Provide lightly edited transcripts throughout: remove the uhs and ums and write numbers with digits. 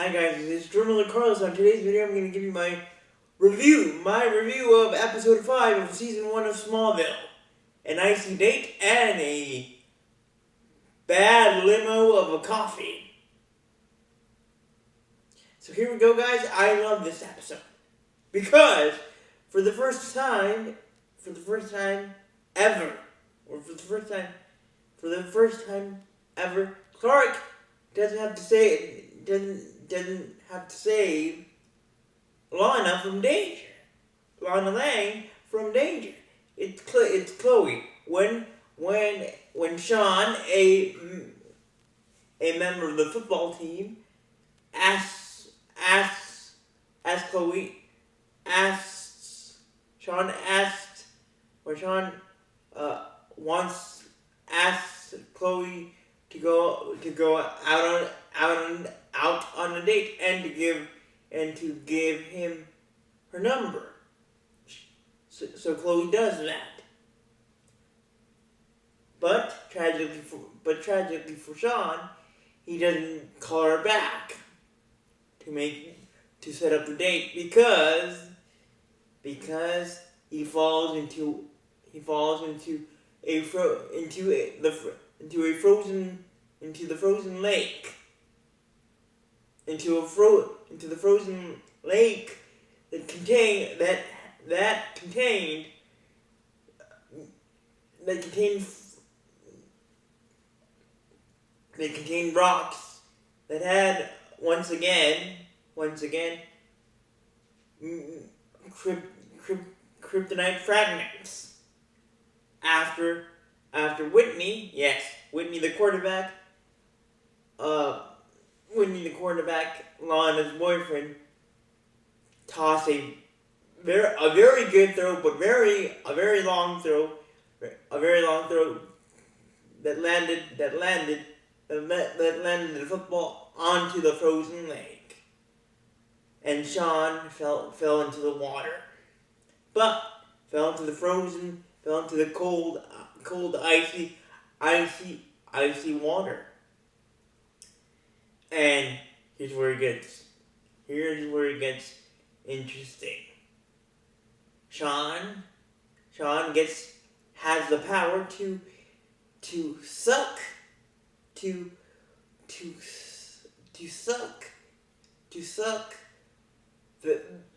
Hi guys, this is Journal Carlos. On today's video, I'm going to give you my review of episode 5 of season 1 of Smallville. An icy date and a bad limo of a coffee. So here we go, guys. I love this episode because for the first time ever, Clark doesn't have to save Lana from danger. Lana Lang from danger. It's Chloe. When Sean, a member of the football team, Sean asks Chloe to go out on a date and to give him her number. So Chloe does that. But tragically for Sean, he doesn't call her back to set up the date because he falls into the frozen lake that contained rocks that had once again kryptonite fragments. After Whitney the quarterback, Lana's boyfriend, tossed a very good throw, but a very long throw that landed the football onto the frozen lake, and Sean fell into the water, but fell into the cold icy water. And here's where it gets interesting. Sean has the power to suck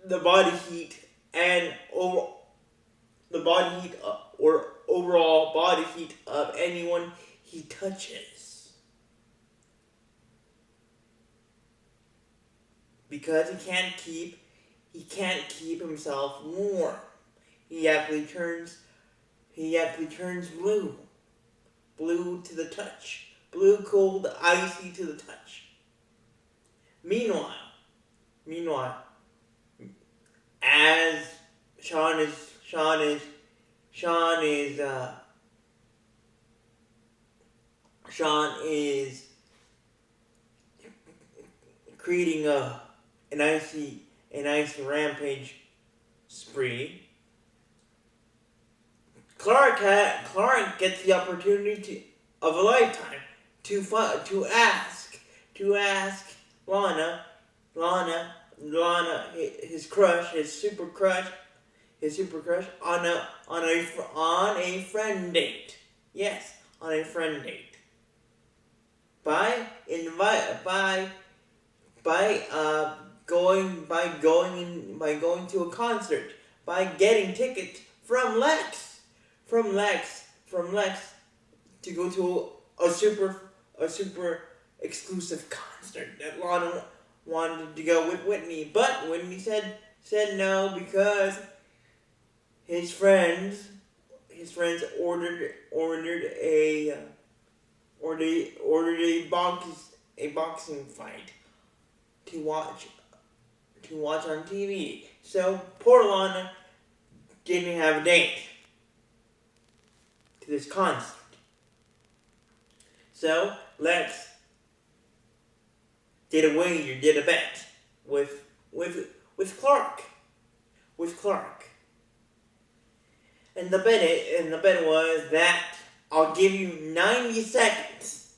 the body heat and overall body heat of anyone he touches, because he can't keep himself warm. He actually turns blue to the touch, blue, cold, icy to the touch. Meanwhile, as Sean is creating an icy rampage spree, Clark gets the opportunity of a lifetime to ask Lana, his super crush, on a friend date. Yes, on a friend date. By going to a concert, by getting tickets from Lex to go to a super exclusive concert that Lana wanted to go with Whitney, but Whitney said no because his friends ordered a boxing fight to watch on TV. So poor Lana didn't have a date to this concert. So Lex did a bet with Clark. And the bet was that I'll give you 90 seconds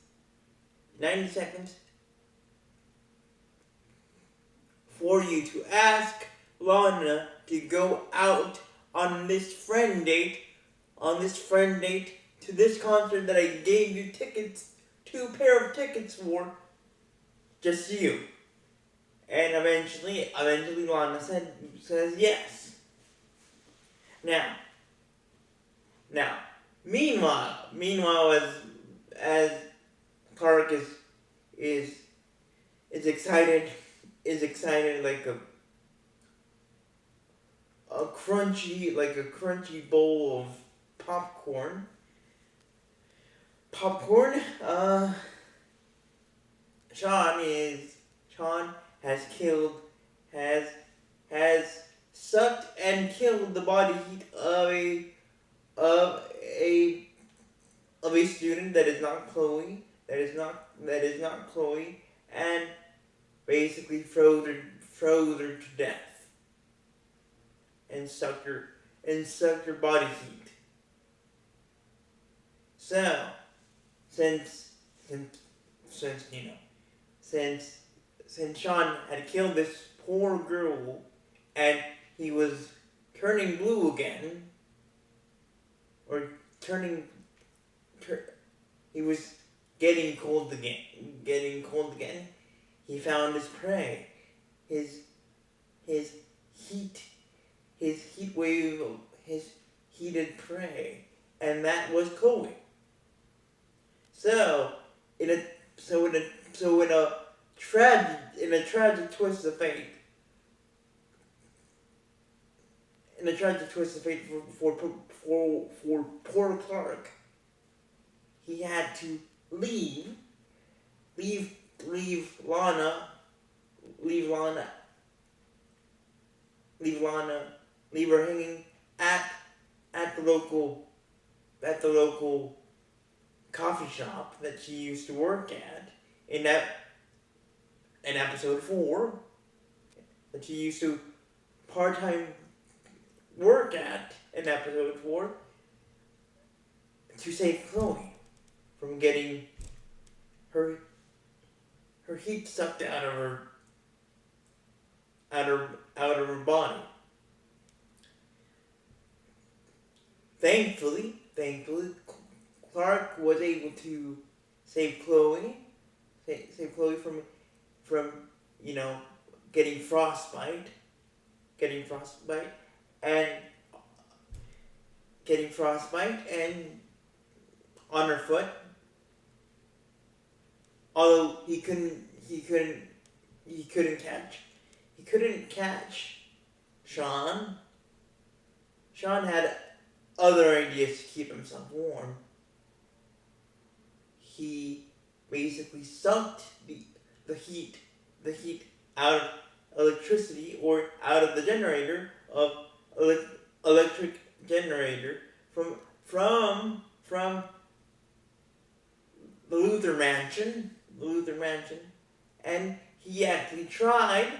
for you to ask Lana to go out on this friend date to this concert that I gave you tickets, 2 pair of tickets for, just you. And eventually Lana says yes. Now, meanwhile, as Clark is excited like a crunchy bowl of popcorn. Sean has sucked and killed the body heat of a student that is not Chloe, and basically froze her to death and sucked her body heat. So, since Sean had killed this poor girl and he was turning blue again, he was getting cold again, he found his prey, his heated prey, and that was Chloe. So in a tragic twist of fate, for poor Clark, he had to leave her hanging at the local coffee shop that she used to work at in episode 4, that she used to part-time work at in episode 4, to save Chloe from getting her heat sucked out of her body. Thankfully, Clark was able to save Chloe from getting frostbite and on her foot. Although he couldn't catch Sean. Sean had other ideas to keep himself warm. He basically sucked the heat out of electricity, or out of the electric generator from the Luther Mansion, and he actually tried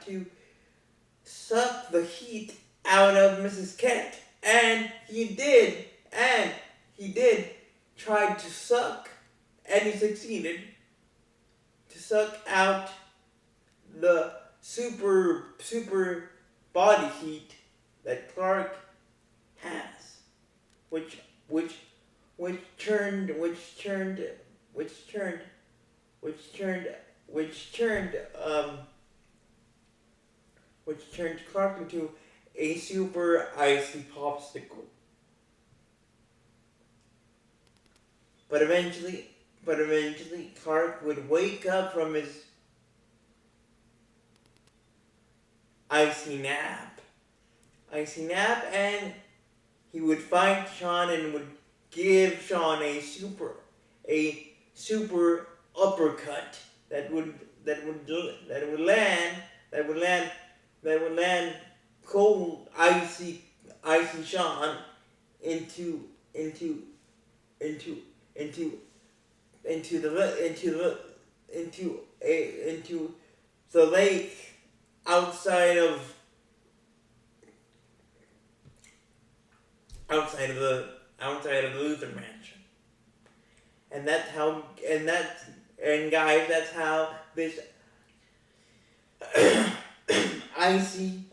to suck the heat out of Mrs. Kent, and he did try to suck, and he succeeded to suck out the super body heat that Clark has, which turned Clark into a super icy popsicle. But eventually Clark would wake up from his icy nap, and he would fight Sean and would give Sean a super uppercut that would land cold icy Sean into the lake outside of the Luther Mansion. And that's how icy,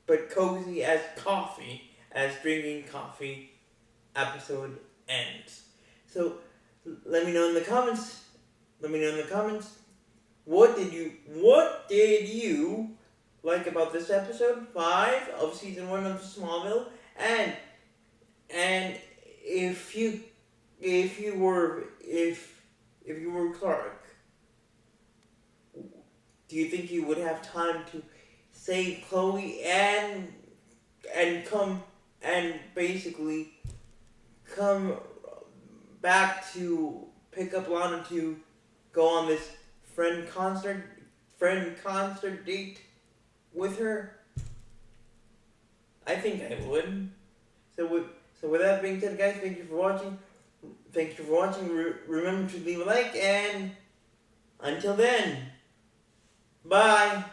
but cozy as coffee, as drinking coffee episode ends. So let me know in the comments. What did you like about this episode 5 of season 1 of Smallville? And if you were Clark, do you think you would have time to save Chloe and come and basically come back to pick up Lana to go on this friend concert date with her? I think I would. So with that being said, guys, thank you for watching. Remember to leave a like, and until then, bye.